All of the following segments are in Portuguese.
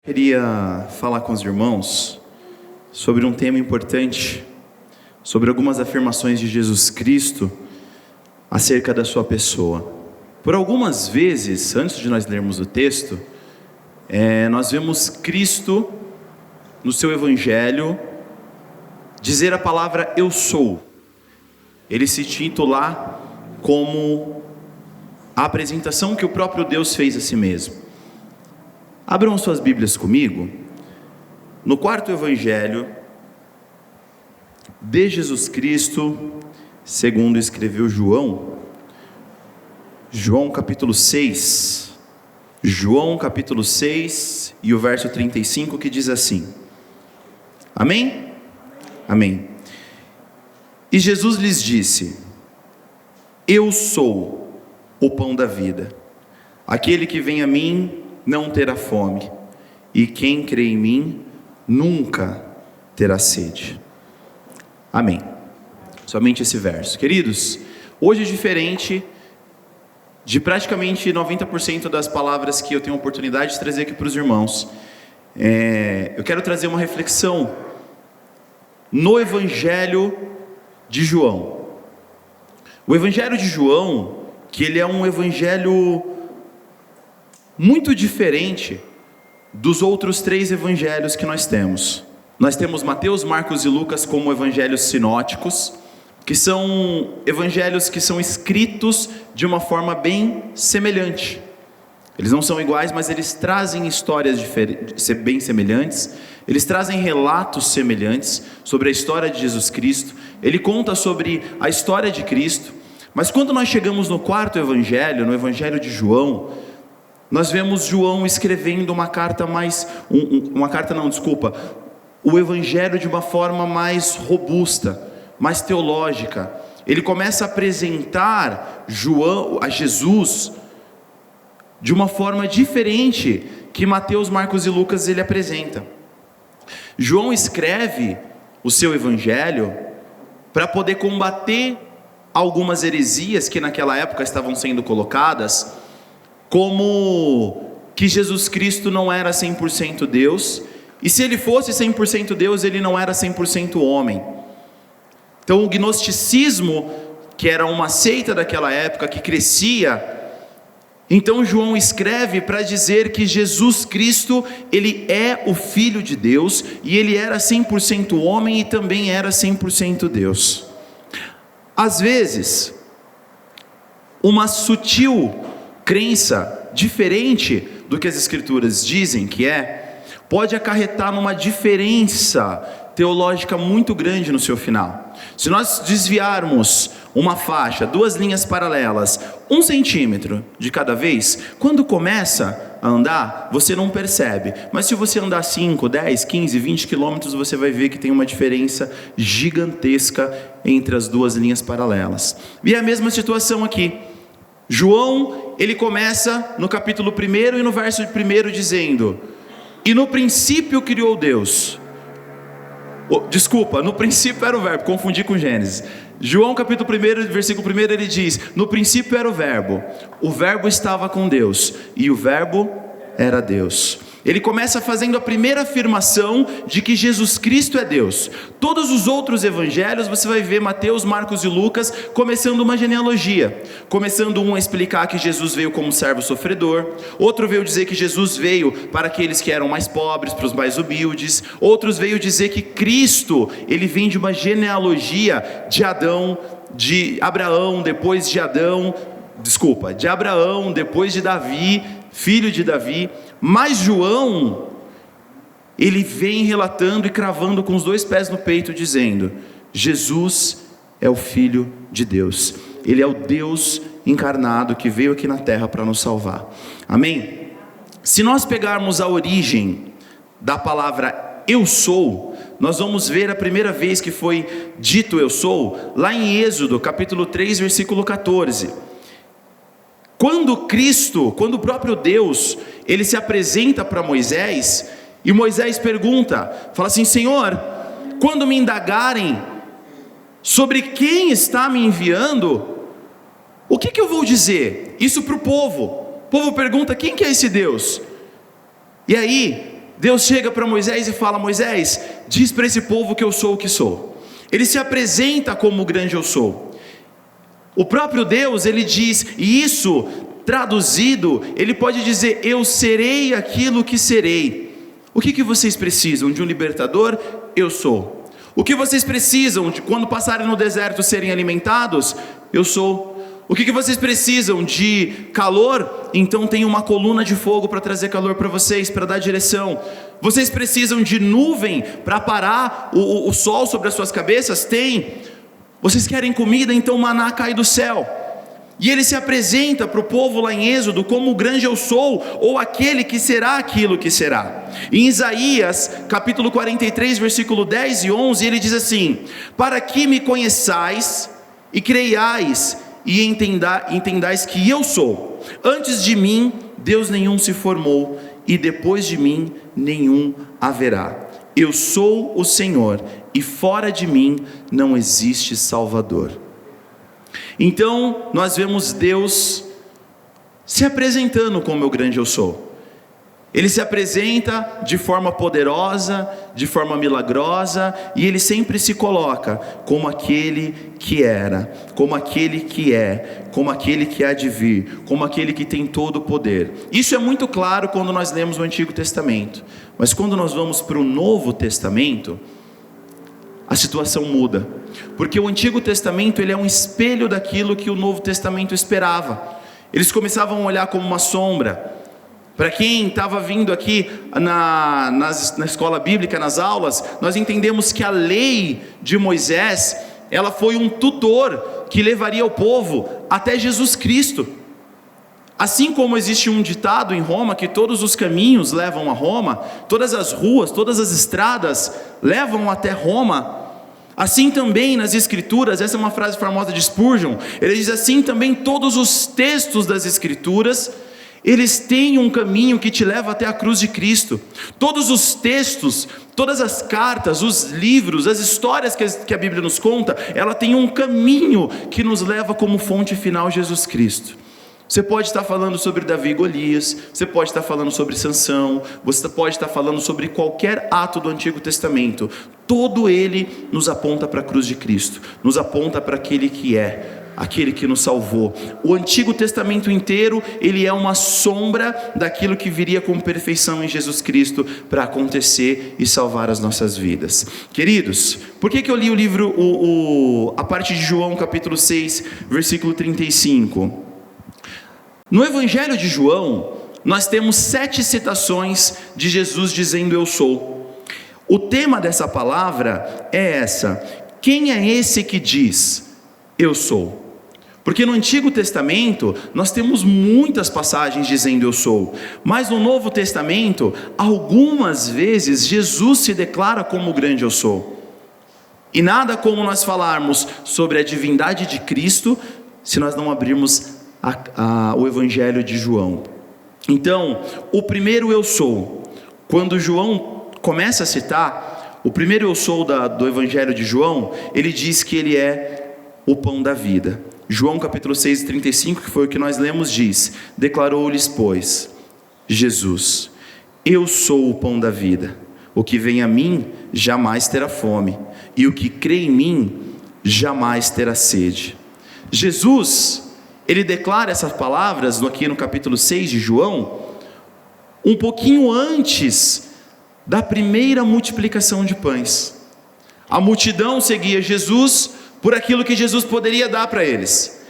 Queria falar com os irmãos sobre um tema importante, sobre algumas afirmações de Jesus Cristo acerca da sua pessoa. Por algumas vezes, antes de nós lermos o texto, nós vemos Cristo no seu evangelho dizer a palavra eu sou. Ele se intitula como a apresentação que o próprio Deus fez a si mesmo. Abram suas Bíblias comigo, no quarto evangelho de Jesus Cristo, segundo escreveu João capítulo 6, João capítulo 6 e o verso 35 que diz assim, amém? Amém. E Jesus lhes disse, eu sou o pão da vida, aquele que vem a mim não terá fome, e quem crê em mim nunca terá sede. Amém. Somente esse verso. Queridos, hoje é diferente de praticamente 90% das palavras que eu tenho a oportunidade de trazer aqui para os irmãos. Eu quero trazer uma reflexão no Evangelho de João. O Evangelho de João, que ele é um evangelho muito diferente dos outros três evangelhos que nós temos. Nós temos Mateus, Marcos e Lucas como evangelhos sinóticos, que são evangelhos que são escritos de uma forma bem semelhante. Eles não são iguais, mas eles trazem histórias bem semelhantes, eles trazem relatos semelhantes sobre a história de Jesus Cristo, ele conta sobre a história de Cristo, mas quando nós chegamos no quarto evangelho, no evangelho de João, nós vemos João escrevendo o evangelho de uma forma mais robusta, mais teológica. Ele começa a apresentar a Jesus de uma forma diferente que Mateus, Marcos e Lucas ele apresenta. João escreve o seu evangelho para poder combater algumas heresias que naquela época estavam sendo colocadas, como que Jesus Cristo não era 100% Deus, e se ele fosse 100% Deus, ele não era 100% homem. Então o gnosticismo, que era uma seita daquela época, que crescia, então João escreve para dizer que Jesus Cristo, ele é o Filho de Deus, e ele era 100% homem e também era 100% Deus. Às vezes, uma sutil crença diferente do que as escrituras dizem que pode acarretar numa diferença teológica muito grande no seu final. Se nós desviarmos uma faixa, duas linhas paralelas, 1 centímetro de cada vez, quando começa a andar, você não percebe, mas se você andar 5, 10, 15, 20 quilômetros, você vai ver que tem uma diferença gigantesca entre as duas linhas paralelas. E é a mesma situação aqui. João, ele começa no capítulo 1 e no verso 1 dizendo, e no princípio criou Deus, no princípio era o verbo, confundi com Gênesis. João capítulo 1, versículo 1, ele diz, no princípio era o verbo estava com Deus, e o verbo era Deus. Ele começa fazendo a primeira afirmação de que Jesus Cristo é Deus. Todos os outros evangelhos, você vai ver Mateus, Marcos e Lucas começando uma genealogia. Começando um a explicar que Jesus veio como servo sofredor. Outro veio dizer que Jesus veio para aqueles que eram mais pobres, para os mais humildes. Outros veio dizer que Cristo, ele vem de uma genealogia de Abraão, depois de Abraão, depois de Davi, filho de Davi. Mas João, ele vem relatando e cravando com os dois pés no peito, dizendo, Jesus é o Filho de Deus, ele é o Deus encarnado que veio aqui na terra para nos salvar, amém? Se nós pegarmos a origem da palavra eu sou, nós vamos ver a primeira vez que foi dito eu sou, lá em Êxodo capítulo 3, versículo 14, quando o próprio Deus, ele se apresenta para Moisés, e Moisés pergunta, fala assim, Senhor, quando me indagarem sobre quem está me enviando, o que eu vou dizer? Isso para o povo. O povo pergunta, quem que é esse Deus? E aí, Deus chega para Moisés e fala: Moisés, diz para esse povo que eu sou o que sou. Ele se apresenta como o grande eu sou. O próprio Deus, ele diz, e isso traduzido, ele pode dizer: eu serei aquilo que serei. O que vocês precisam? De um libertador? Eu sou. O que vocês precisam de quando passarem no deserto serem alimentados? Eu sou. O que vocês precisam? De calor? Então tem uma coluna de fogo para trazer calor para vocês, para dar direção. Vocês precisam de nuvem para parar o sol sobre as suas cabeças? Tem. Vocês querem comida? Então maná cai do céu. E ele se apresenta para o povo lá em Êxodo como o grande eu sou, ou aquele que será aquilo que será. Em Isaías capítulo 43, versículo 10 e 11, ele diz assim: para que me conheçais e creiais e entendais que eu sou. Antes de mim Deus nenhum se formou, e depois de mim nenhum haverá. Eu sou o Senhor, e fora de mim não existe Salvador. Então nós vemos Deus se apresentando como o grande eu sou. Ele se apresenta de forma poderosa, de forma milagrosa, e ele sempre se coloca como aquele que era, como aquele que é, como aquele que há de vir, como aquele que tem todo o poder. Isso é muito claro quando nós lemos o Antigo Testamento, mas quando nós vamos para o Novo Testamento, a situação muda, porque o Antigo Testamento ele é um espelho daquilo que o Novo Testamento esperava. Eles começavam a olhar como uma sombra. Para quem estava vindo aqui na escola bíblica, nas aulas, nós entendemos que a lei de Moisés, ela foi um tutor que levaria o povo até Jesus Cristo. Assim como existe um ditado em Roma, que todos os caminhos levam a Roma, todas as ruas, todas as estradas levam até Roma, assim também nas Escrituras, essa é uma frase famosa de Spurgeon, ele diz assim também: todos os textos das Escrituras, eles têm um caminho que te leva até a cruz de Cristo. Todos os textos, todas as cartas, os livros, as histórias que a Bíblia nos conta, ela tem um caminho que nos leva como fonte final Jesus Cristo. Você pode estar falando sobre Davi e Golias, você pode estar falando sobre Sansão, você pode estar falando sobre qualquer ato do Antigo Testamento. Todo ele nos aponta para a cruz de Cristo, nos aponta para aquele que é, aquele que nos salvou. O Antigo Testamento inteiro, ele é uma sombra daquilo que viria com perfeição em Jesus Cristo para acontecer e salvar as nossas vidas. Queridos, por que eu li o livro, a parte de João capítulo 6, versículo 35? No Evangelho de João, nós temos 7 citações de Jesus dizendo eu sou. O tema dessa palavra é essa: quem é esse que diz eu sou? Porque no Antigo Testamento nós temos muitas passagens dizendo eu sou, mas no Novo Testamento, algumas vezes Jesus se declara como o grande eu sou. E nada como nós falarmos sobre a divindade de Cristo, se nós não abrirmos o Evangelho de João. Então, o primeiro eu sou, quando João começa a citar, o primeiro eu sou do Evangelho de João, ele diz que ele é o pão da vida. João capítulo 6, 35, que foi o que nós lemos, diz: declarou-lhes, pois, Jesus: eu sou o pão da vida, o que vem a mim jamais terá fome, e o que crê em mim jamais terá sede. Jesus, ele declara essas palavras aqui no capítulo 6 de João, um pouquinho antes da primeira multiplicação de pães. A multidão seguia Jesus por aquilo que Jesus poderia dar para eles.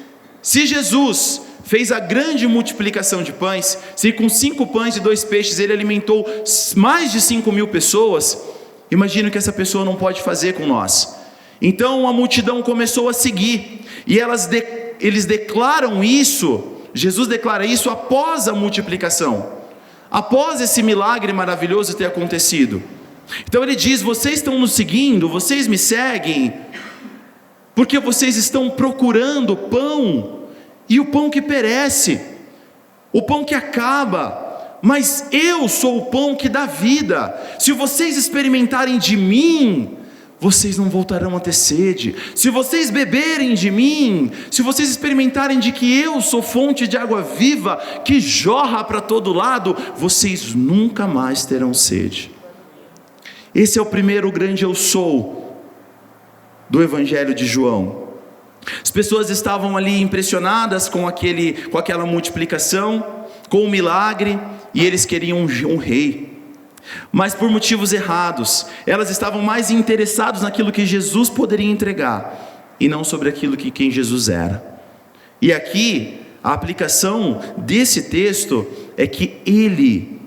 Se Jesus fez a grande multiplicação de pães, se com 5 pães e 2 peixes ele alimentou mais de 5.000 pessoas, imagino que essa pessoa não pode fazer com nós. Então a multidão começou a seguir, e eles declaram isso, Jesus declara isso após a multiplicação, após esse milagre maravilhoso ter acontecido. Então ele diz: vocês estão nos seguindo, vocês me seguem, porque vocês estão procurando pão, e o pão que perece, o pão que acaba, mas eu sou o pão que dá vida. Se vocês experimentarem de mim, vocês não voltarão a ter sede. Se vocês beberem de mim, se vocês experimentarem de que eu sou fonte de água viva, que jorra para todo lado, vocês nunca mais terão sede. Esse é o primeiro grande eu sou do Evangelho de João. As pessoas estavam ali impressionadas com aquela multiplicação, com o milagre, e eles queriam um rei. Mas por motivos errados, elas estavam mais interessadas naquilo que Jesus poderia entregar, e não sobre aquilo que quem Jesus era. E aqui, a aplicação desse texto é que Ele,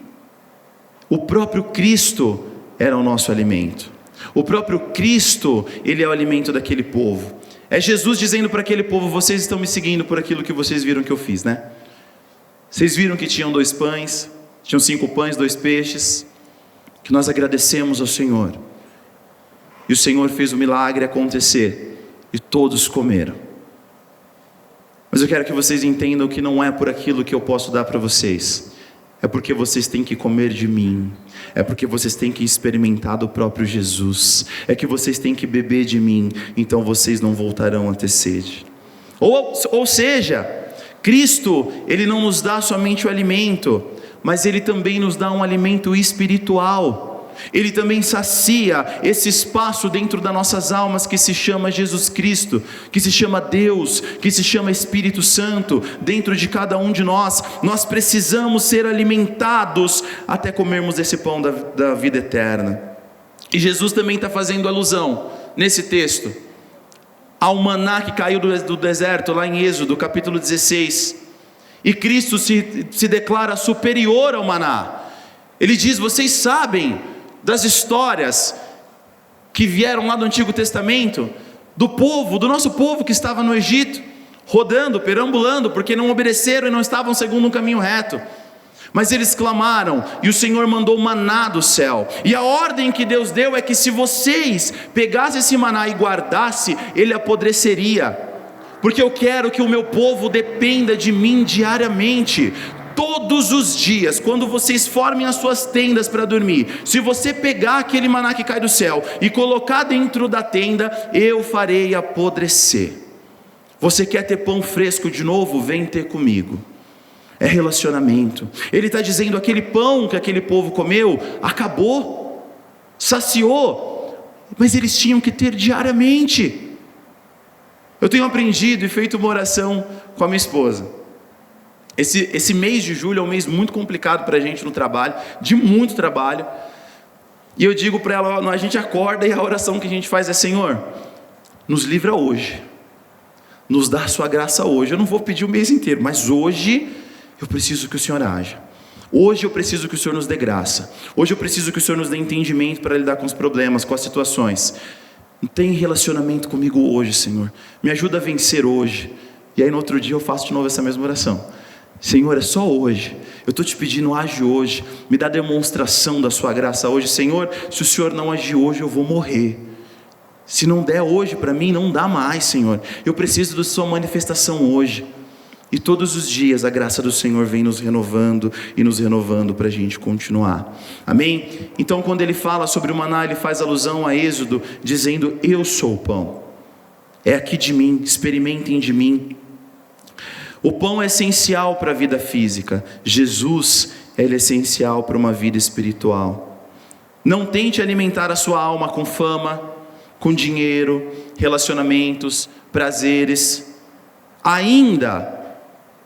o próprio Cristo, era o nosso alimento. O próprio Cristo, Ele é o alimento daquele povo. É Jesus dizendo para aquele povo: vocês estão me seguindo por aquilo que vocês viram que eu fiz, né? Vocês viram que tinham 2 pães, tinham 5 pães, 2 peixes, que nós agradecemos ao Senhor, e o Senhor fez o milagre acontecer, e todos comeram. Mas eu quero que vocês entendam que não é por aquilo que eu posso dar para vocês, é porque vocês têm que comer de mim, é porque vocês têm que experimentar do próprio Jesus, é que vocês têm que beber de mim, então vocês não voltarão a ter sede. Ou seja, Cristo, Ele não nos dá somente o alimento, mas Ele também nos dá um alimento espiritual. Ele também sacia esse espaço dentro das nossas almas que se chama Jesus Cristo, que se chama Deus, que se chama Espírito Santo, dentro de cada um de nós. Nós precisamos ser alimentados até comermos esse pão da vida eterna. E Jesus também está fazendo alusão, nesse texto, ao maná que caiu do deserto, lá em Êxodo, capítulo 16. E Cristo se declara superior ao maná. Ele diz: vocês sabem das histórias que vieram lá do Antigo Testamento, do nosso povo que estava no Egito, rodando, perambulando, porque não obedeceram e não estavam segundo um caminho reto. Mas eles clamaram, e o Senhor mandou maná do céu, e a ordem que Deus deu é que se vocês pegassem esse maná e guardassem, ele apodreceria. Porque eu quero que o meu povo dependa de mim diariamente, todos os dias. Quando vocês formem as suas tendas para dormir, se você pegar aquele maná que cai do céu e colocar dentro da tenda, eu farei apodrecer. Você quer ter pão fresco de novo? Vem ter comigo. É relacionamento. Ele está dizendo: aquele pão que aquele povo comeu, acabou, saciou, mas eles tinham que ter diariamente. Eu tenho aprendido e feito uma oração com a minha esposa. Esse mês de julho é um mês muito complicado para a gente no trabalho, de muito trabalho. E eu digo para ela: a gente acorda e a oração que a gente faz é: Senhor, nos livra hoje, nos dá a sua graça hoje. Eu não vou pedir o mês inteiro, mas hoje eu preciso que o Senhor haja. Hoje eu preciso que o Senhor nos dê graça. Hoje eu preciso que o Senhor nos dê entendimento para lidar com os problemas, com as situações. Tem relacionamento comigo hoje, Senhor. Me ajuda a vencer hoje. E aí no outro dia eu faço de novo essa mesma oração. Senhor, é só hoje. Eu estou te pedindo, age hoje. Me dá demonstração da sua graça hoje. Senhor, se o Senhor não agir hoje, eu vou morrer. Se não der hoje para mim, não dá mais, Senhor. Eu preciso da sua manifestação hoje. E todos os dias a graça do Senhor vem nos renovando e nos renovando para a gente continuar. Amém? Então quando ele fala sobre o maná, ele faz alusão a Êxodo, dizendo: eu sou o pão. É aqui de mim, experimentem de mim. O pão é essencial para a vida física. Jesus, ele é essencial para uma vida espiritual. Não tente alimentar a sua alma com fama, com dinheiro, relacionamentos, prazeres. Ainda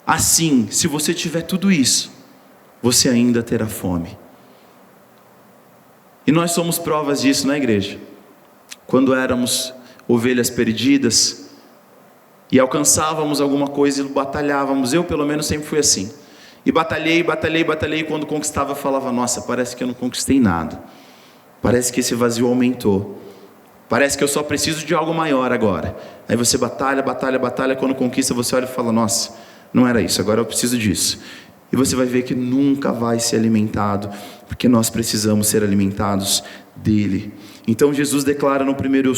assim, se você tiver tudo isso, você ainda terá fome. E nós somos provas disso na igreja. Quando éramos ovelhas perdidas e alcançávamos alguma coisa e batalhávamos, eu pelo menos sempre fui assim. E batalhei, e quando conquistava eu falava: nossa, parece que eu não conquistei nada. Parece que esse vazio aumentou. Parece que eu só preciso de algo maior agora. Aí você batalha, quando conquista você olha e fala: nossa, não era isso, agora eu preciso disso. E você vai ver que nunca vai ser alimentado, porque nós precisamos ser alimentados dele. Então Jesus declara no primeiro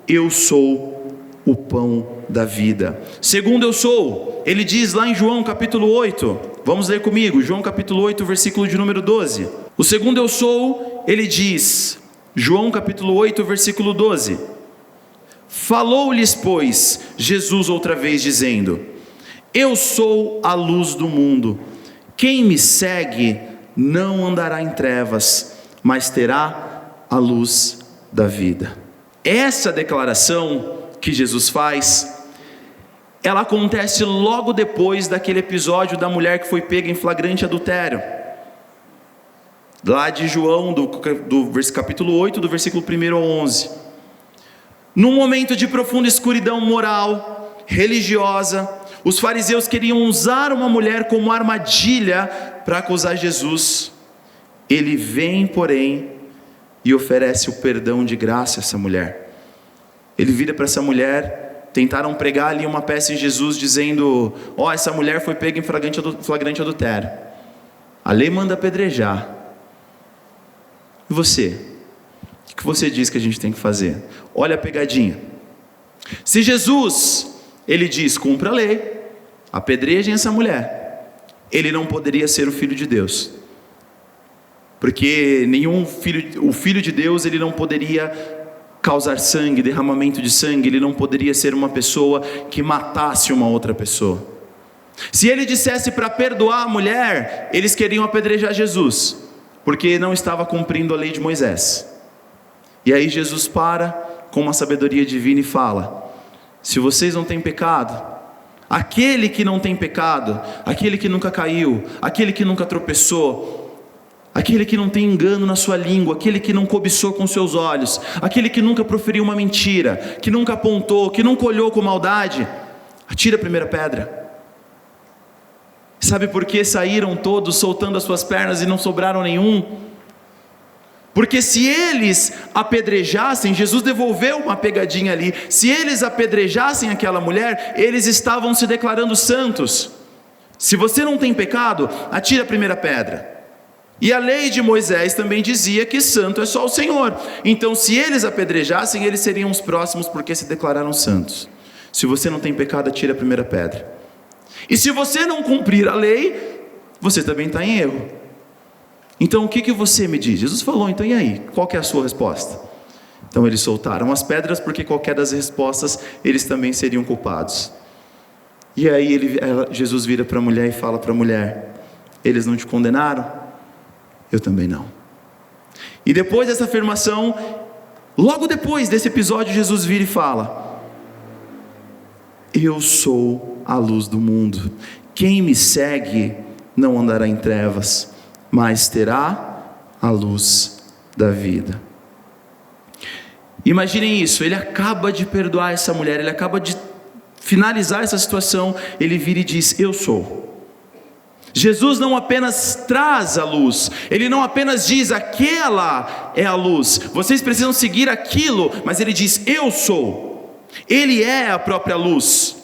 eu sou o pão da vida. Segundo eu sou, ele diz lá em João capítulo 8, vamos ler comigo, João capítulo 8, versículo de número 12. O segundo eu sou, ele diz: João capítulo 8, versículo 12. Falou-lhes, pois, Jesus outra vez, dizendo: eu sou a luz do mundo. Quem me segue não andará em trevas, mas terá a luz da vida. Essa declaração que Jesus faz, ela acontece logo depois daquele episódio da mulher que foi pega em flagrante adultério. Lá de João, do capítulo 8, do versículo 1 ao 11. Num momento de profunda escuridão moral, religiosa, os fariseus queriam usar uma mulher como armadilha para acusar Jesus. Ele vem, porém, e oferece o perdão de graça a essa mulher. Ele vira para essa mulher, tentaram pregar ali uma peça em Jesus, dizendo: ó, essa mulher foi pega em flagrante adultério. A lei manda apedrejar. E você? O que você diz que a gente tem que fazer? Olha a pegadinha. Se Jesus, ele diz: cumpra a lei, apedrejem essa mulher, ele não poderia ser o Filho de Deus, porque o Filho de Deus, ele não poderia causar sangue, derramamento de sangue, ele não poderia ser uma pessoa que matasse uma outra pessoa. Se ele dissesse para perdoar a mulher, eles queriam apedrejar Jesus, porque não estava cumprindo a lei de Moisés. E aí Jesus para com uma sabedoria divina e fala: se vocês não têm pecado, aquele que não tem pecado, aquele que nunca caiu, aquele que nunca tropeçou, aquele que não tem engano na sua língua, aquele que não cobiçou com seus olhos, aquele que nunca proferiu uma mentira, que nunca apontou, que nunca olhou com maldade, atira a primeira pedra. Sabe por que saíram todos soltando as suas pernas e não sobraram nenhum? Porque se eles apedrejassem, Jesus devolveu uma pegadinha ali, se eles apedrejassem aquela mulher, eles estavam se declarando santos. Se você não tem pecado, atira a primeira pedra. E a lei de Moisés também dizia que santo é só o Senhor. Então, se eles apedrejassem, eles seriam os próximos, porque se declararam santos. Se você não tem pecado, atira a primeira pedra. E se você não cumprir a lei, você também está em erro. Então o que você me diz? Jesus falou: então e aí? Qual que é a sua resposta? Então eles soltaram as pedras, porque qualquer das respostas eles também seriam culpados. E aí Jesus vira para a mulher e fala para a mulher: eles não te condenaram? Eu também não. E depois dessa afirmação, logo depois desse episódio, Jesus vira e fala: eu sou a luz do mundo. Quem me segue não andará em trevas, mas terá a luz da vida. Imaginem isso, ele acaba de perdoar essa mulher, ele acaba de finalizar essa situação, ele vira e diz: eu sou. Jesus não apenas traz a luz, ele não apenas diz: aquela é a luz, vocês precisam seguir aquilo, mas ele diz: eu sou. Ele é a própria luz.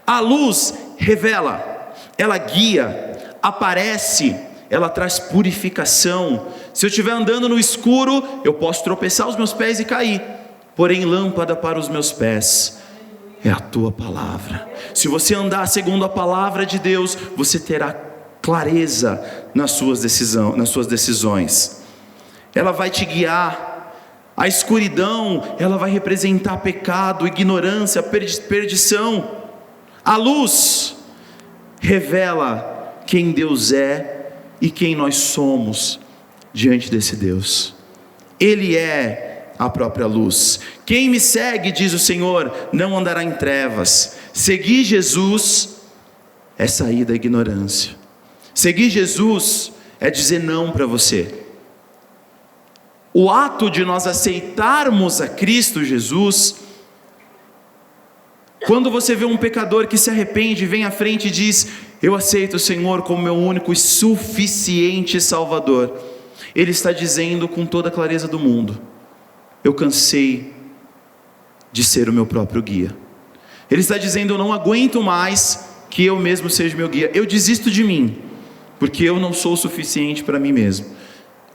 A luz revela, ela guia, aparece, ela traz purificação. Se eu estiver andando no escuro, eu posso tropeçar os meus pés e cair, porém lâmpada para os meus pés é a tua palavra. Se você andar segundo a palavra de Deus, você terá clareza nas suas decisões. Ela vai te guiar. A escuridão, ela vai representar pecado, ignorância, perdição. A luz revela quem Deus é e quem nós somos diante desse Deus. Ele é a própria luz. Quem me segue, diz o Senhor, não andará em trevas. Seguir Jesus é sair da ignorância. Seguir Jesus é dizer não para você. O ato de nós aceitarmos a Cristo Jesus, quando você vê um pecador que se arrepende, vem à frente e diz: eu aceito o Senhor como meu único e suficiente Salvador, ele está dizendo com toda a clareza do mundo: eu cansei de ser o meu próprio guia. Ele está dizendo: eu não aguento mais que eu mesmo seja meu guia, eu desisto de mim, porque eu não sou o suficiente para mim mesmo.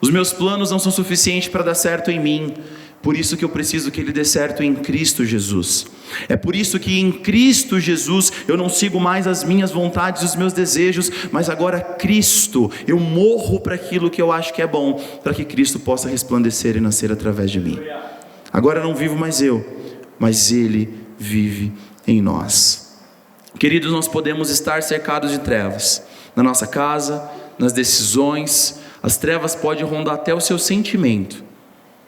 Os meus planos não são suficientes para dar certo em mim, por isso que eu preciso que ele dê certo em Cristo Jesus. É por isso que em Cristo Jesus eu não sigo mais as minhas vontades e os meus desejos, mas agora Cristo, eu morro para aquilo que eu acho que é bom, para que Cristo possa resplandecer e nascer através de mim. Agora não vivo mais eu, mas Ele vive em nós. Queridos, nós podemos estar cercados de trevas, na nossa casa, nas decisões, as trevas podem rondar até o seu sentimento,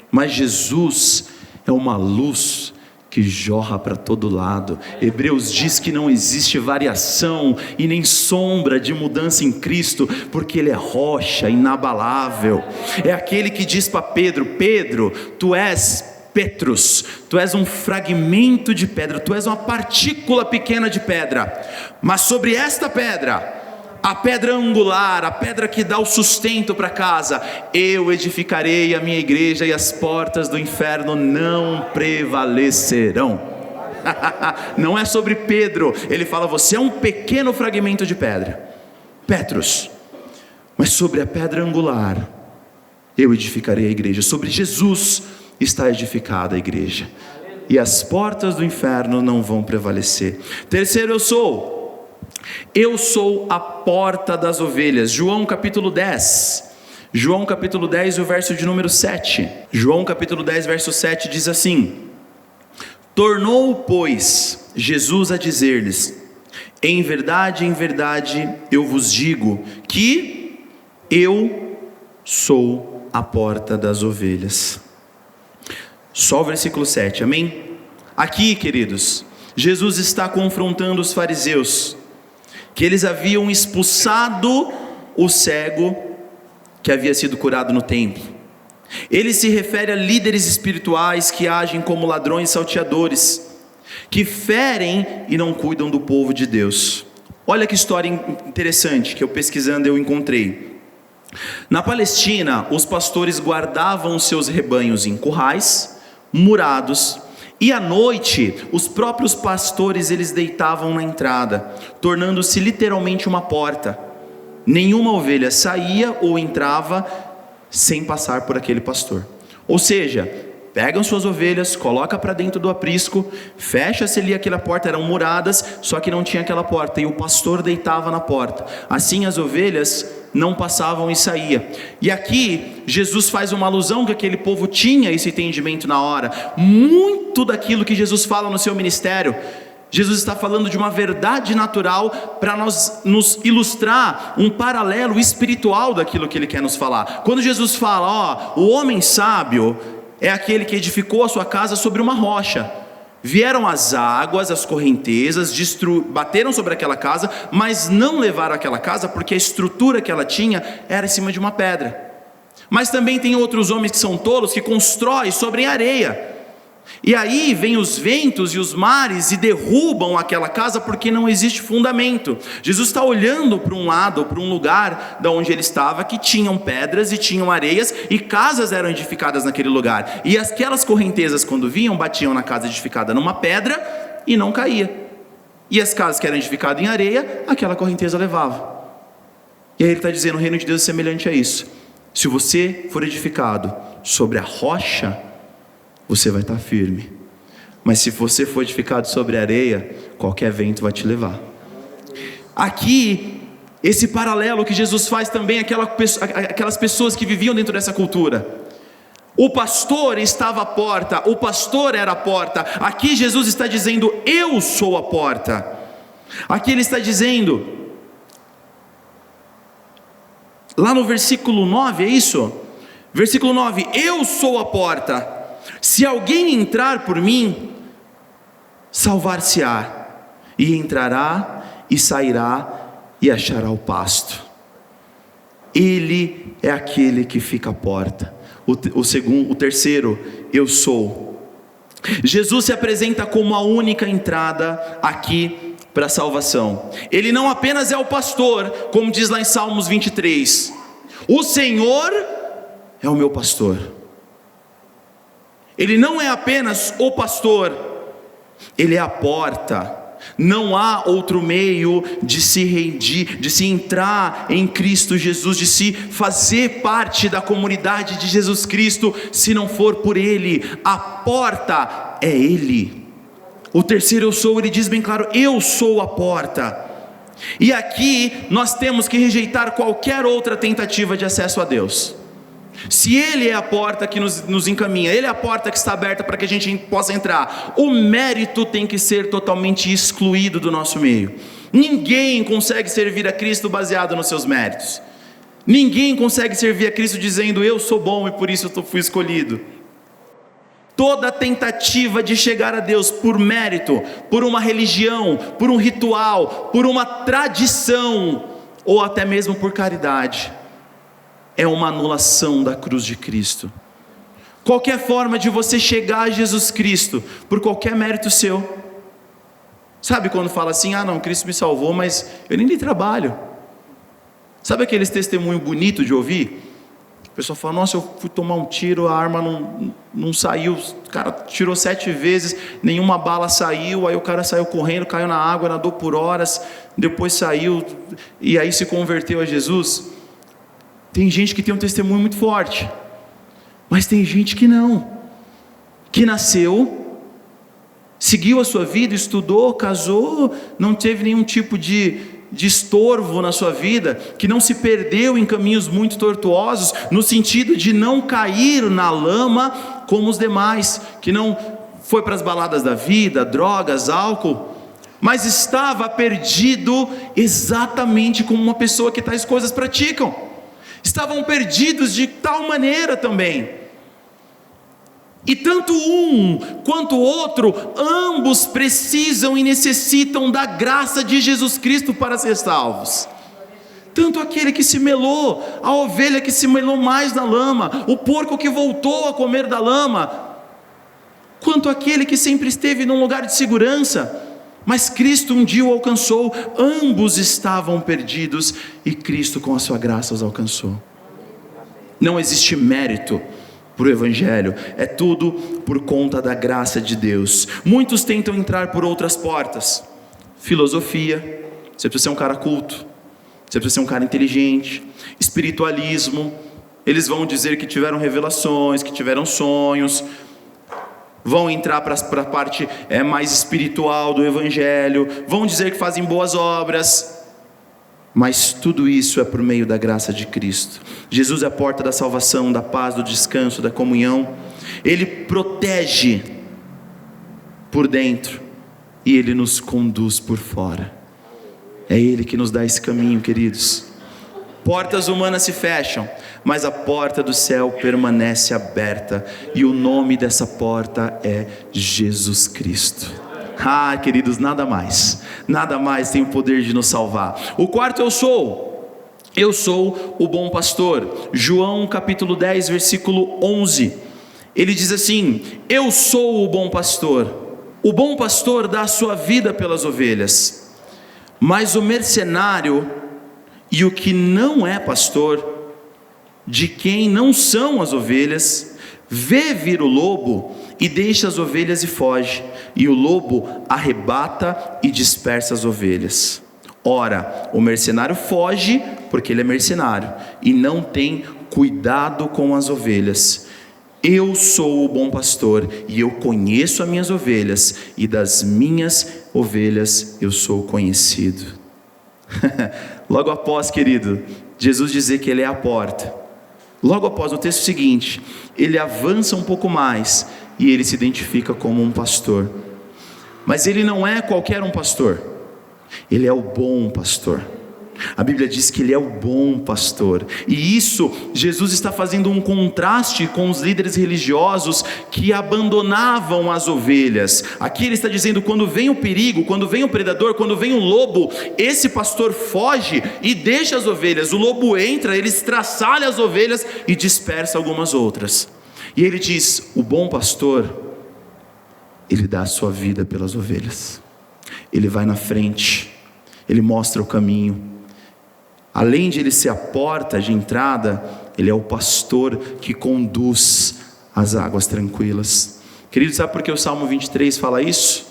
mas Jesus é uma luz que jorra para todo lado. Hebreus diz que não existe variação e nem sombra de mudança em Cristo, porque Ele é rocha inabalável. É aquele que diz para Pedro: Pedro, tu és Petrus, tu és um fragmento de pedra, tu és uma partícula pequena de pedra, mas sobre esta pedra, a pedra angular, a pedra que dá o sustento para a casa, eu edificarei a minha igreja e as portas do inferno não prevalecerão. Não é sobre Pedro, ele fala: você é um pequeno fragmento de pedra, Petrus, mas sobre a pedra angular eu edificarei a igreja. Sobre Jesus está edificada a igreja, e as portas do inferno não vão prevalecer. Terceiro, eu sou a porta das ovelhas. João capítulo 10, João capítulo 10, o verso de número 7. João capítulo 10, verso 7 diz assim: tornou, pois, Jesus a dizer-lhes: em verdade, eu vos digo que eu sou a porta das ovelhas. Só o versículo 7, amém? Aqui, queridos, Jesus está confrontando os fariseus, que eles haviam expulsado o cego que havia sido curado no templo. Ele se refere a líderes espirituais que agem como ladrões salteadores, que ferem e não cuidam do povo de Deus. Olha que história interessante que eu pesquisando eu encontrei. Na Palestina, os pastores guardavam seus rebanhos em currais murados, e à noite, os próprios pastores eles deitavam na entrada, tornando-se literalmente uma porta. Nenhuma ovelha saía ou entrava sem passar por aquele pastor. Ou seja, pegam suas ovelhas, coloca para dentro do aprisco, fecha-se ali aquela porta, eram muradas, só que não tinha aquela porta, e o pastor deitava na porta. Assim as ovelhas não passavam e saía. E aqui Jesus faz uma alusão que aquele povo tinha esse entendimento na hora. Muito daquilo que Jesus fala no seu ministério, Jesus está falando de uma verdade natural para nos ilustrar um paralelo espiritual daquilo que Ele quer nos falar. Quando Jesus fala, o homem sábio é aquele que edificou a sua casa sobre uma rocha. Vieram as águas, as correntezas, bateram sobre aquela casa, mas não levaram aquela casa, porque a estrutura que ela tinha era em cima de uma pedra. Mas também tem outros homens que são tolos, que constroem sobre areia. E aí vem os ventos e os mares e derrubam aquela casa, porque não existe fundamento. Jesus está olhando para um lado, para um lugar de onde ele estava, que tinham pedras e tinham areias, e casas eram edificadas naquele lugar. E aquelas correntezas, quando vinham, batiam na casa edificada numa pedra e não caía. E as casas que eram edificadas em areia, aquela correnteza levava. E aí ele está dizendo: o reino de Deus é semelhante a isso. Se você for edificado sobre a rocha, você vai estar firme. Mas se você for edificado sobre a areia, qualquer vento vai te levar. Aqui, esse paralelo que Jesus faz também, aquelas pessoas que viviam dentro dessa cultura. O pastor estava à porta, o pastor era a porta. Aqui Jesus está dizendo: eu sou a porta. Aqui ele está dizendo, lá no versículo 9, é isso? Versículo 9: eu sou a porta. Se alguém entrar por mim, salvar-se-á, e entrará e sairá e achará o pasto. Ele é aquele que fica à porta. O terceiro, eu sou. Jesus se apresenta como a única entrada aqui para a salvação. Ele não apenas é o pastor, como diz lá em Salmos 23, o Senhor é o meu pastor. Ele não é apenas o pastor, Ele é a porta. Não há outro meio de se rendir, de se entrar em Cristo Jesus, de se fazer parte da comunidade de Jesus Cristo, se não for por Ele. A porta é Ele. O terceiro eu sou, ele diz bem claro: eu sou a porta. E aqui nós temos que rejeitar qualquer outra tentativa de acesso a Deus. Se Ele é a porta que nos encaminha, Ele é a porta que está aberta para que a gente possa entrar, o mérito tem que ser totalmente excluído do nosso meio. Ninguém consegue servir a Cristo baseado nos seus méritos. Ninguém consegue servir a Cristo dizendo: eu sou bom e por isso eu fui escolhido. Toda tentativa de chegar a Deus por mérito, por uma religião, por um ritual, por uma tradição, ou até mesmo por caridade, é uma anulação da cruz de Cristo. Qualquer forma de você chegar a Jesus Cristo, por qualquer mérito seu. Sabe quando fala assim: ah não, Cristo me salvou, mas eu nem dei trabalho. Sabe aqueles testemunhos bonitos de ouvir? O pessoal fala: nossa, eu fui tomar um tiro, a arma não saiu, o cara tirou 7 vezes, nenhuma bala saiu, aí o cara saiu correndo, caiu na água, nadou por horas, depois saiu, e aí se converteu a Jesus. Tem gente que tem um testemunho muito forte, mas tem gente que não, que nasceu, seguiu a sua vida, estudou, casou, não teve nenhum tipo de estorvo na sua vida, que não se perdeu em caminhos muito tortuosos, no sentido de não cair na lama como os demais, que não foi para as baladas da vida, drogas, álcool, mas estava perdido exatamente como uma pessoa que tais coisas praticam. Estavam perdidos de tal maneira também. E tanto um quanto o outro, ambos precisam e necessitam da graça de Jesus Cristo para ser salvos. Tanto aquele que se melou, a ovelha que se melou mais na lama, o porco que voltou a comer da lama, quanto aquele que sempre esteve num lugar de segurança, mas Cristo um dia o alcançou. Ambos estavam perdidos e Cristo com a sua graça os alcançou. Não existe mérito para o Evangelho, é tudo por conta da graça de Deus. Muitos tentam entrar por outras portas. Filosofia, você precisa ser um cara culto, você precisa ser um cara inteligente. Espiritualismo, eles vão dizer que tiveram revelações, que tiveram sonhos, vão entrar para a parte mais espiritual do Evangelho, vão dizer que fazem boas obras, mas tudo isso é por meio da graça de Cristo. Jesus é a porta da salvação, da paz, do descanso, da comunhão. Ele protege por dentro e Ele nos conduz por fora. É Ele que nos dá esse caminho, queridos. Portas humanas se fecham, mas a porta do céu permanece aberta, e o nome dessa porta é Jesus Cristo. Ah, queridos, nada mais tem o poder de nos salvar. O quarto eu sou o bom pastor. João capítulo 10, versículo 11, ele diz assim: eu sou o bom pastor. O bom pastor dá a sua vida pelas ovelhas, mas o mercenário e o que não é pastor, de quem não são as ovelhas, vê vir o lobo e deixa as ovelhas e foge, e o lobo arrebata e dispersa as ovelhas. Ora, o mercenário foge porque ele é mercenário e não tem cuidado com as ovelhas. Eu sou o bom pastor e eu conheço as minhas ovelhas, e das minhas ovelhas eu sou conhecido. Logo após, querido, Jesus dizer que Ele é a porta, logo após, no texto seguinte, Ele avança um pouco mais e Ele se identifica como um pastor. Mas Ele não é qualquer um pastor, Ele é o bom pastor. A Bíblia diz que Ele é o bom pastor, e isso, Jesus está fazendo um contraste com os líderes religiosos que abandonavam as ovelhas. Aqui Ele está dizendo: quando vem o perigo, quando vem o predador, quando vem o lobo, esse pastor foge e deixa as ovelhas. O lobo entra, ele estraçalha as ovelhas e dispersa algumas outras. E Ele diz: o bom pastor, Ele dá a sua vida pelas ovelhas. Ele vai na frente, Ele mostra o caminho. Além de Ele ser a porta de entrada, Ele é o pastor que conduz as águas tranquilas. Querido, sabe por que o Salmo 23 fala isso?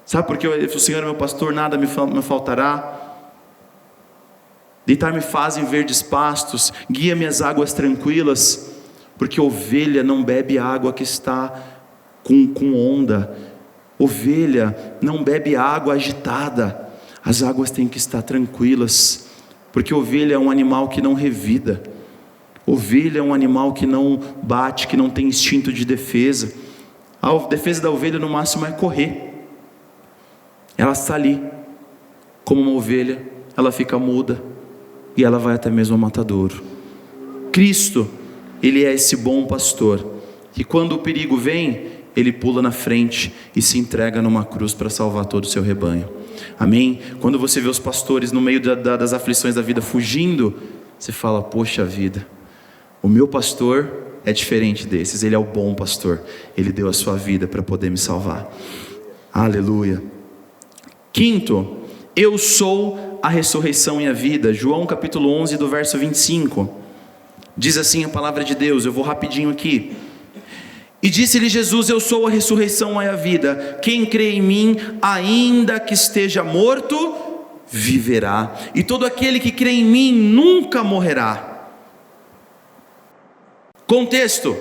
Sabe por que o Senhor é meu pastor, nada me faltará? Deitar-me faz em verdes pastos, guia-me às águas tranquilas, porque a ovelha não bebe água que está com onda, Ovelha não bebe água agitada, as águas têm que estar tranquilas, porque ovelha é um animal que não revida, ovelha é um animal que não bate, que não tem instinto de defesa. A defesa da ovelha no máximo é correr. Ela está ali, como uma ovelha, ela fica muda, e ela vai até mesmo ao matadouro. Cristo, Ele é esse bom pastor, que quando o perigo vem, Ele pula na frente e se entrega numa cruz para salvar todo o seu rebanho. Amém? Quando você vê os pastores no meio das aflições da vida fugindo, você fala, poxa vida, o meu pastor é diferente desses, ele é o bom pastor, ele deu a sua vida para poder me salvar. Aleluia. Quinto, eu sou a ressurreição e a vida. João capítulo 11 do verso 25, diz assim a palavra de Deus, eu vou rapidinho aqui. E disse-lhe Jesus, eu sou a ressurreição e a vida, quem crê em mim, ainda que esteja morto, viverá, e todo aquele que crê em mim, nunca morrerá. Contexto,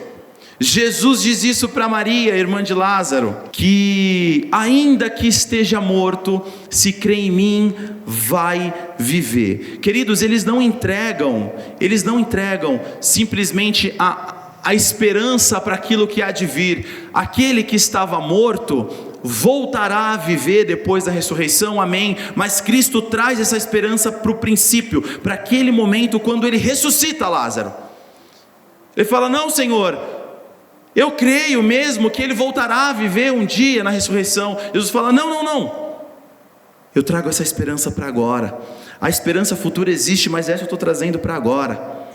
Jesus diz isso para Maria, irmã de Lázaro, que ainda que esteja morto, se crê em mim, vai viver. Queridos, eles não entregam simplesmente a esperança para aquilo que há de vir. Aquele que estava morto voltará a viver depois da ressurreição, amém? Mas Cristo traz essa esperança para o princípio, para aquele momento quando Ele ressuscita Lázaro. Ele fala, não Senhor, eu creio mesmo que ele voltará a viver um dia na ressurreição. Jesus fala, não, eu trago essa esperança para agora. A esperança futura existe, mas essa eu estou trazendo para agora.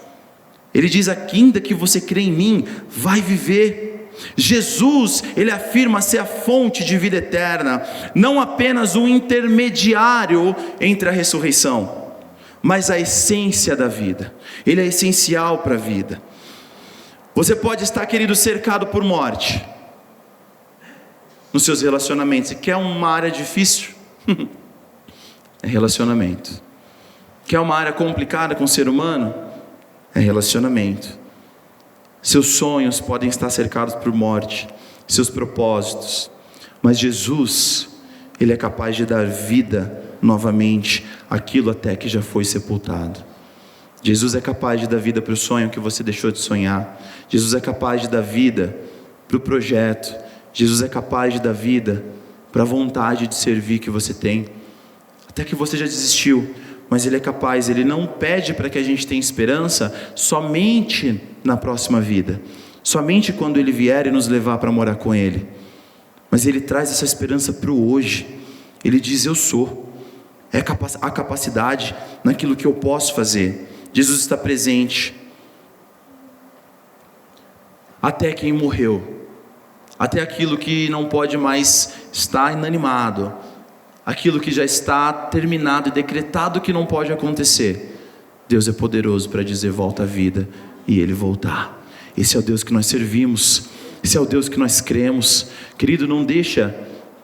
Ele diz, ainda que você crê em mim, vai viver. Jesus, ele afirma ser a fonte de vida eterna, não apenas um intermediário entre a ressurreição, mas a essência da vida. Ele é essencial para a vida. Você pode estar, querido, cercado por morte nos seus relacionamentos. E quer uma área difícil? É relacionamento. Quer uma área complicada com o ser humano? É relacionamento. Seus sonhos podem estar cercados por morte, seus propósitos, mas Jesus, Ele é capaz de dar vida novamente àquilo até que já foi sepultado. Jesus é capaz de dar vida para o sonho que você deixou de sonhar. Jesus é capaz de dar vida para o projeto. Jesus é capaz de dar vida para a vontade de servir que você tem, até que você já desistiu, mas Ele é capaz. Ele não pede para que a gente tenha esperança somente na próxima vida, somente quando Ele vier e nos levar para morar com Ele, mas Ele traz essa esperança para o hoje. Ele diz, eu sou, é a capacidade naquilo que eu posso fazer. Jesus está presente até quem morreu, até aquilo que não pode mais estar inanimado, aquilo que já está terminado e decretado que não pode acontecer. Deus é poderoso para dizer volta à vida e Ele voltar. Esse é o Deus que nós servimos, esse é o Deus que nós cremos. Querido, não deixa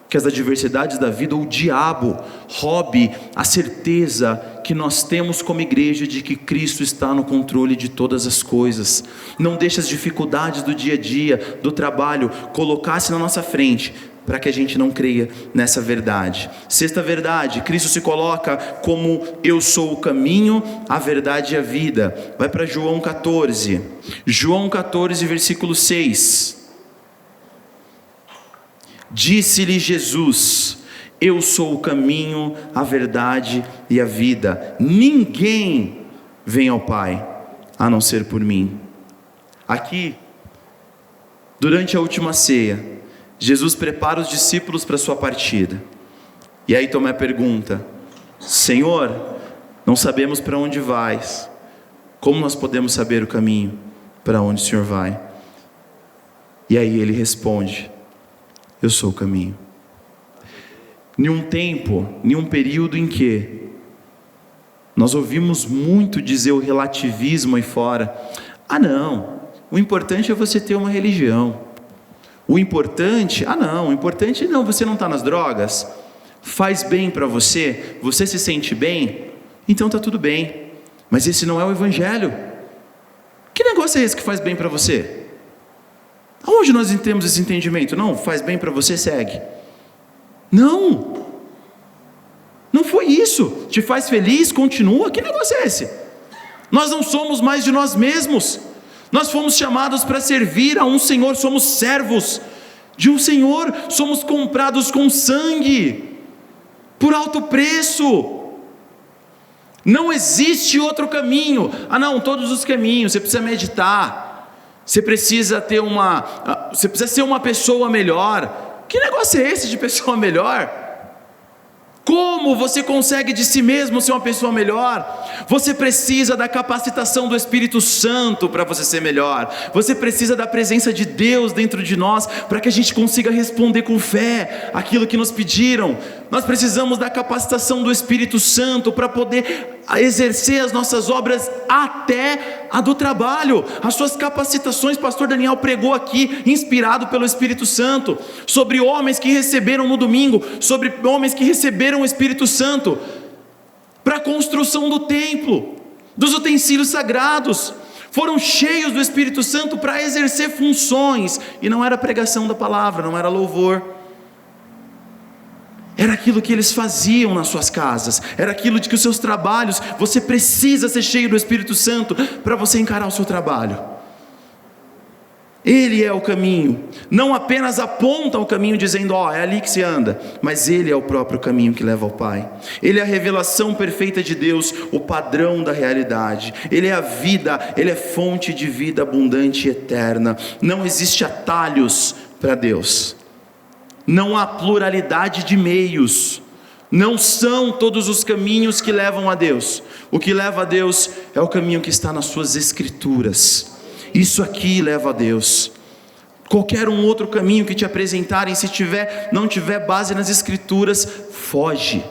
que as adversidades da vida ou o diabo roube a certeza que nós temos como igreja de que Cristo está no controle de todas as coisas. Não deixe as dificuldades do dia a dia, do trabalho, colocar-se na nossa frente, para que a gente não creia nessa verdade. Sexta verdade, Cristo se coloca como eu sou o caminho, a verdade e a vida. Vai para João 14, versículo 6. Disse-lhe Jesus, eu sou o caminho, a verdade e a vida. Ninguém vem ao Pai, a não ser por mim. Aqui, durante a última ceia, Jesus prepara os discípulos para a sua partida. E aí Tomé pergunta, Senhor, não sabemos para onde vais, como nós podemos saber o caminho para onde o Senhor vai? E aí ele responde, eu sou o caminho. Nenhum tempo, nenhum período em que nós ouvimos muito dizer o relativismo aí fora, não, o importante é você ter uma religião, o importante não, você não está nas drogas, faz bem para você, você se sente bem, então está tudo bem, mas esse não é o evangelho. Que negócio é esse que faz bem para você? Aonde nós temos esse entendimento? Não, faz bem para você, segue. Não, não foi isso. Te faz feliz? Continua. Que negócio é esse? Nós não somos mais de nós mesmos. Nós fomos chamados para servir a um Senhor, somos servos de um Senhor, somos comprados com sangue, por alto preço. Não existe outro caminho. Não, todos os caminhos, você precisa meditar, você precisa ser uma pessoa melhor. Que negócio é esse de pessoa melhor? Como você consegue de si mesmo ser uma pessoa melhor? Você precisa da capacitação do Espírito Santo para você ser melhor. Você precisa da presença de Deus dentro de nós para que a gente consiga responder com fé aquilo que nos pediram. Nós precisamos da capacitação do Espírito Santo para poder exercer as nossas obras, até a do trabalho. As suas capacitações, pastor Daniel pregou aqui, inspirado pelo Espírito Santo, sobre homens que receberam no domingo, sobre homens que receberam o Espírito Santo para a construção do templo, dos utensílios sagrados. Foram cheios do Espírito Santo para exercer funções, e não era pregação da palavra, não era louvor, era aquilo que eles faziam nas suas casas, era aquilo de que os seus trabalhos, você precisa ser cheio do Espírito Santo para você encarar o seu trabalho. Ele é o caminho, não apenas aponta o caminho dizendo, é ali que se anda, mas Ele é o próprio caminho que leva ao Pai. Ele é a revelação perfeita de Deus, o padrão da realidade. Ele é a vida, Ele é fonte de vida abundante e eterna. Não existe atalhos para Deus, não há pluralidade de meios, não são todos os caminhos que levam a Deus. O que leva a Deus é o caminho que está nas suas Escrituras. Isso aqui leva a Deus. Qualquer um outro caminho que te apresentarem, se não tiver base nas Escrituras, foge,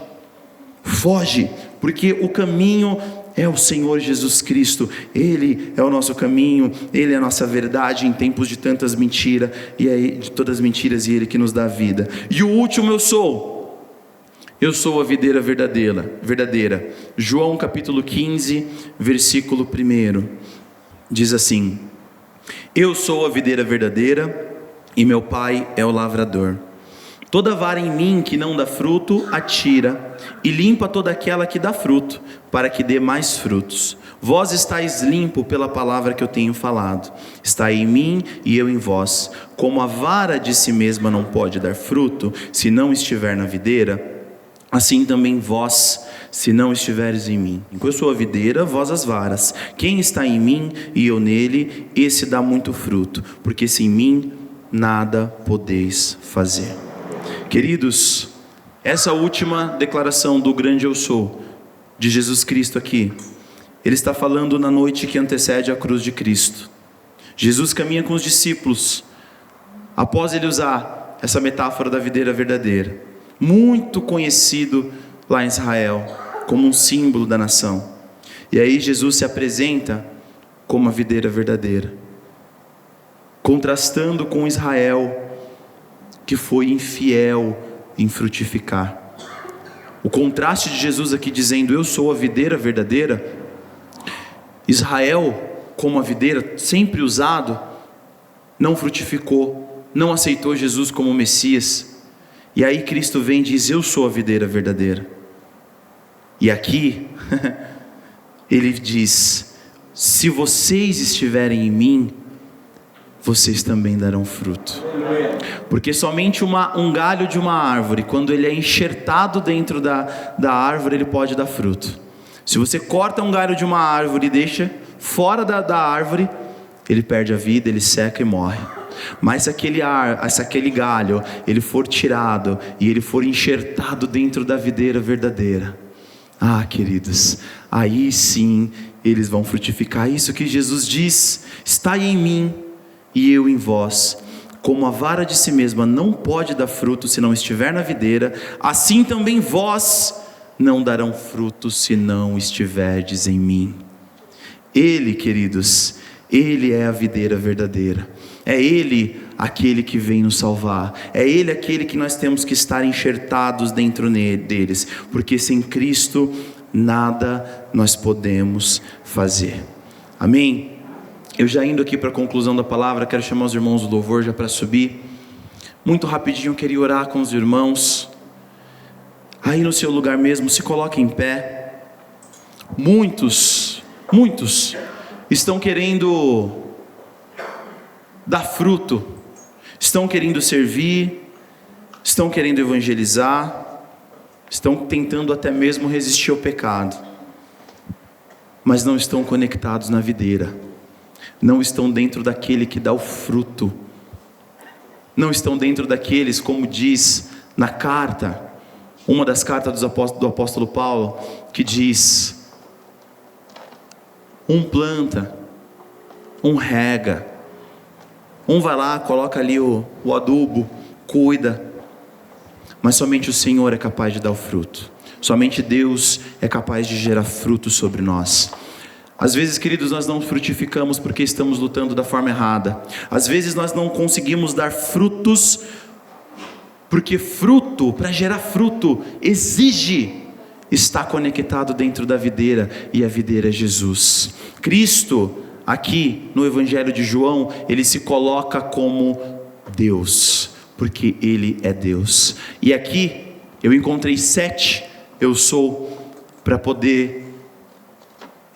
porque o caminho é o Senhor Jesus Cristo. Ele é o nosso caminho, Ele é a nossa verdade em tempos de tantas mentiras, e é de todas as mentiras, e Ele que nos dá a vida. E o último, eu sou a videira verdadeira. João capítulo 15, versículo 1, diz assim: eu sou a videira verdadeira, e meu Pai é o lavrador. Toda vara em mim que não dá fruto, atira, e limpa toda aquela que dá fruto, para que dê mais frutos. Vós estáis limpo pela palavra que eu tenho falado. Está em mim e eu em vós. Como a vara de si mesma não pode dar fruto, se não estiver na videira, assim também vós, se não estiveres em mim. Eu sou a videira, vós as varas. Quem está em mim e eu nele, esse dá muito fruto, porque sem mim nada podeis fazer. Queridos, essa última declaração do grande eu sou, de Jesus Cristo aqui, Ele está falando na noite que antecede a cruz de Cristo. Jesus caminha com os discípulos, após Ele usar essa metáfora da videira verdadeira, muito conhecido lá em Israel, como um símbolo da nação. E aí Jesus se apresenta como a videira verdadeira, contrastando com Israel, que foi infiel em frutificar. O contraste de Jesus aqui dizendo, eu sou a videira verdadeira. Israel, como a videira, sempre usado, não frutificou, não aceitou Jesus como Messias. E aí Cristo vem e diz, eu sou a videira verdadeira. E aqui, Ele diz, se vocês estiverem em mim, vocês também darão fruto. Porque somente um galho de uma árvore, quando ele é enxertado dentro da árvore, ele pode dar fruto. Se você corta um galho de uma árvore e deixa fora da árvore, ele perde a vida, ele seca e morre. Mas se aquele galho ele for tirado e ele for enxertado dentro da videira verdadeira, queridos, aí sim eles vão frutificar. Isso que Jesus diz, está em mim e eu em vós. Como a vara de si mesma não pode dar fruto se não estiver na videira, assim também vós não darão fruto se não estiverdes em mim. Ele, queridos, Ele é a videira verdadeira. É Ele aquele que vem nos salvar. É Ele aquele que nós temos que estar enxertados dentro deles. Porque sem Cristo nada nós podemos fazer. Amém? Eu já indo aqui para a conclusão da palavra, quero chamar os irmãos do louvor já para subir. Muito rapidinho eu queria orar com os irmãos. aí no seu lugar mesmo, se coloque em pé. Muitos estão querendo dar fruto, estão querendo servir, estão querendo evangelizar, estão tentando até mesmo resistir ao pecado, mas não estão conectados na videira, não estão dentro daquele que dá o fruto, não estão dentro daqueles, como diz na carta, uma das cartas do apóstolo Paulo, que diz: um planta, um rega, um vai lá, coloca ali o adubo, cuida, mas somente o Senhor é capaz de dar o fruto, somente Deus é capaz de gerar fruto sobre nós. Às vezes, queridos, nós não frutificamos porque estamos lutando da forma errada. Às vezes nós não conseguimos dar frutos, porque fruto, para gerar fruto, exige estar conectado dentro da videira, e a videira é Jesus. Cristo, aqui no Evangelho de João, ele se coloca como Deus, porque ele é Deus. E aqui eu encontrei 7 eu sou, para poder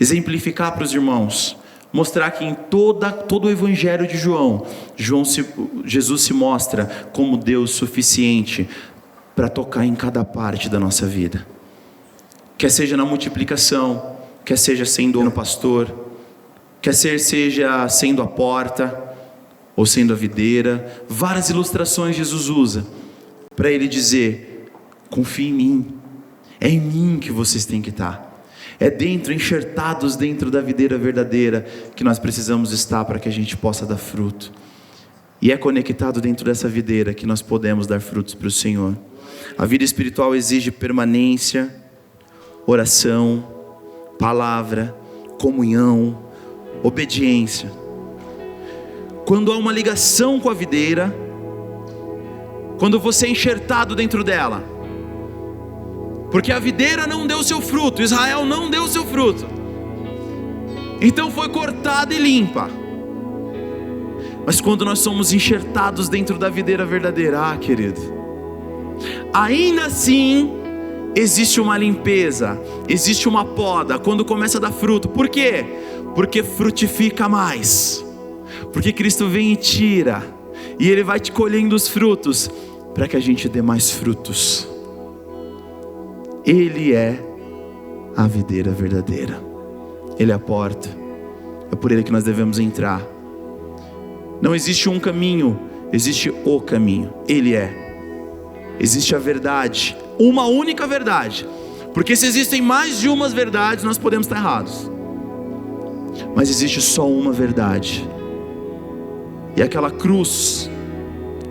exemplificar para os irmãos, mostrar que em todo o Evangelho de João, Jesus se mostra como Deus suficiente para tocar em cada parte da nossa vida, quer seja na multiplicação, quer seja sendo o pastor, quer seja sendo a porta, ou sendo a videira. Várias ilustrações Jesus usa para ele dizer: confie em mim, é em mim que vocês têm que estar. É dentro, enxertados dentro da videira verdadeira, que nós precisamos estar para que a gente possa dar fruto. E é conectado dentro dessa videira que nós podemos dar frutos para o Senhor. A vida espiritual exige permanência, oração, palavra, comunhão, obediência. Quando há uma ligação com a videira, quando você é enxertado dentro dela, porque a videira não deu seu fruto, Israel não deu seu fruto, então foi cortada e limpa. Mas quando nós somos enxertados dentro da videira verdadeira, querido, ainda assim existe uma limpeza, existe uma poda quando começa a dar fruto. Por quê? Porque frutifica mais, porque Cristo vem e tira, e Ele vai te colhendo os frutos, para que a gente dê mais frutos. Ele é a videira verdadeira, Ele é a porta, é por Ele que nós devemos entrar. Não existe um caminho, existe o caminho, Ele é. Existe a verdade, uma única verdade, porque se existem mais de umas verdades, nós podemos estar errados, mas existe só uma verdade, e aquela cruz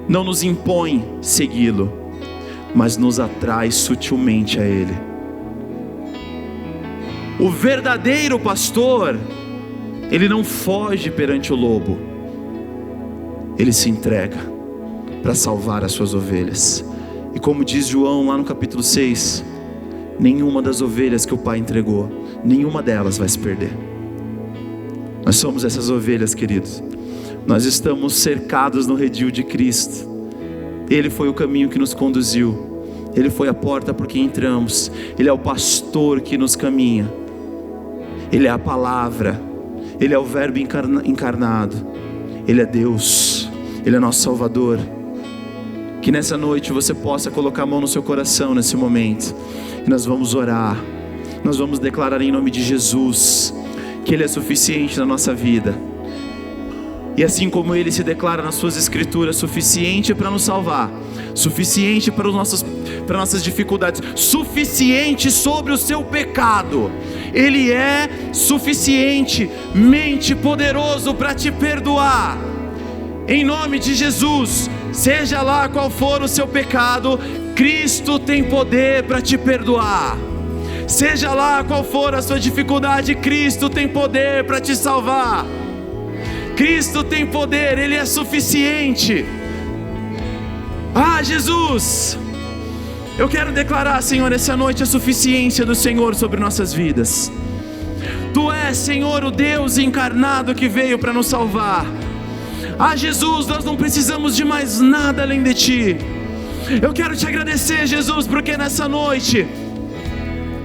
não nos impõe segui-lo, mas nos atrai sutilmente a Ele. O verdadeiro pastor, ele não foge perante o lobo, ele se entrega para salvar as suas ovelhas. E como diz João lá no capítulo 6, nenhuma das ovelhas que o Pai entregou, nenhuma delas vai se perder. Nós somos essas ovelhas, queridos. Nós estamos cercados no redil de Cristo. Ele foi o caminho que nos conduziu, Ele foi a porta por quem entramos, Ele é o pastor que nos caminha, Ele é a palavra, Ele é o verbo encarnado, Ele é Deus, Ele é nosso Salvador. Que nessa noite você possa colocar a mão no seu coração nesse momento, e nós vamos orar, nós vamos declarar em nome de Jesus, que Ele é suficiente na nossa vida. E assim como Ele se declara nas suas escrituras, suficiente para nos salvar, suficiente para nossas dificuldades, suficiente sobre o seu pecado, Ele é suficientemente poderoso para te perdoar. Em nome de Jesus, seja lá qual for o seu pecado, Cristo tem poder para te perdoar. Seja lá qual for a sua dificuldade, Cristo tem poder para te salvar. Cristo tem poder, Ele é suficiente. Jesus, eu quero declarar, Senhor, essa noite a suficiência do Senhor sobre nossas vidas. Tu és, Senhor, o Deus encarnado que veio para nos salvar. Jesus, nós não precisamos de mais nada além de Ti. Eu quero te agradecer, Jesus, porque nessa noite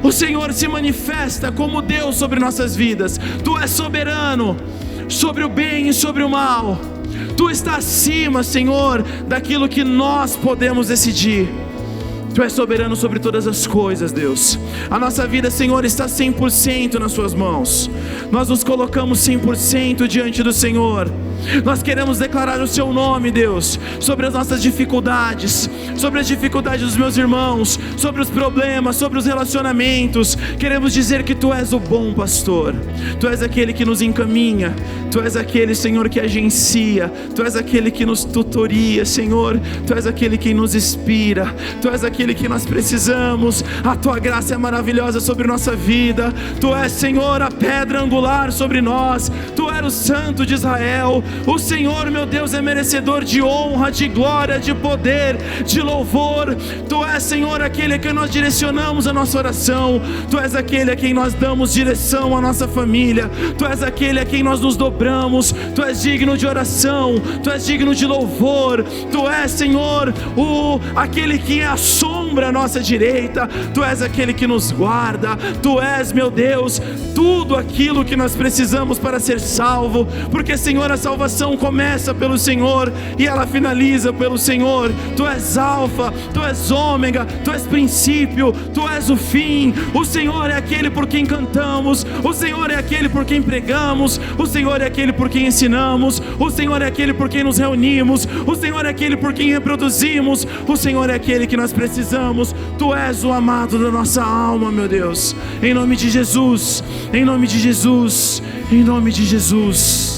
o Senhor se manifesta como Deus sobre nossas vidas. Tu és soberano sobre o bem e sobre o mal. Tu estás acima, Senhor, daquilo que nós podemos decidir. Tu és soberano sobre todas as coisas, Deus. A nossa vida, Senhor, está 100% nas suas mãos. Nós nos colocamos 100% diante do Senhor. Nós queremos declarar o seu nome, Deus, sobre as nossas dificuldades, sobre as dificuldades dos meus irmãos, sobre os problemas, sobre os relacionamentos. Queremos dizer que Tu és o bom pastor. Tu és aquele que nos encaminha. Tu és aquele, Senhor, que agencia. Tu és aquele que nos tutoria, Senhor. Tu és aquele que nos inspira. Tu és aquele que nós precisamos. A Tua graça é maravilhosa sobre nossa vida. Tu és, Senhor, a pedra angular sobre nós. Tu és o Santo de Israel. O Senhor, meu Deus, é merecedor de honra, de glória, de poder, de louvor. Tu és, Senhor, aquele a quem nós direcionamos a nossa oração. Tu és aquele a quem nós damos direção à nossa família. Tu és aquele a quem nós nos dobramos. Tu és digno de oração. Tu és digno de louvor. Tu és, Senhor, aquele que é a sombra à nossa direita. Tu és aquele que nos guarda. Tu és, meu Deus, tudo aquilo que nós precisamos para ser salvo. Porque, Senhor, a salvação começa pelo Senhor e ela finaliza pelo Senhor. Tu és alfa, Tu és ômega, Tu és princípio, Tu és o fim. O Senhor é aquele por quem cantamos. O Senhor é aquele por quem pregamos. O Senhor é aquele por quem ensinamos. O Senhor é aquele por quem nos reunimos. O Senhor é aquele por quem reproduzimos. O Senhor é aquele que nós precisamos. Tu és o amado da nossa alma, meu Deus. Em nome de Jesus, em nome de Jesus, em nome de Jesus.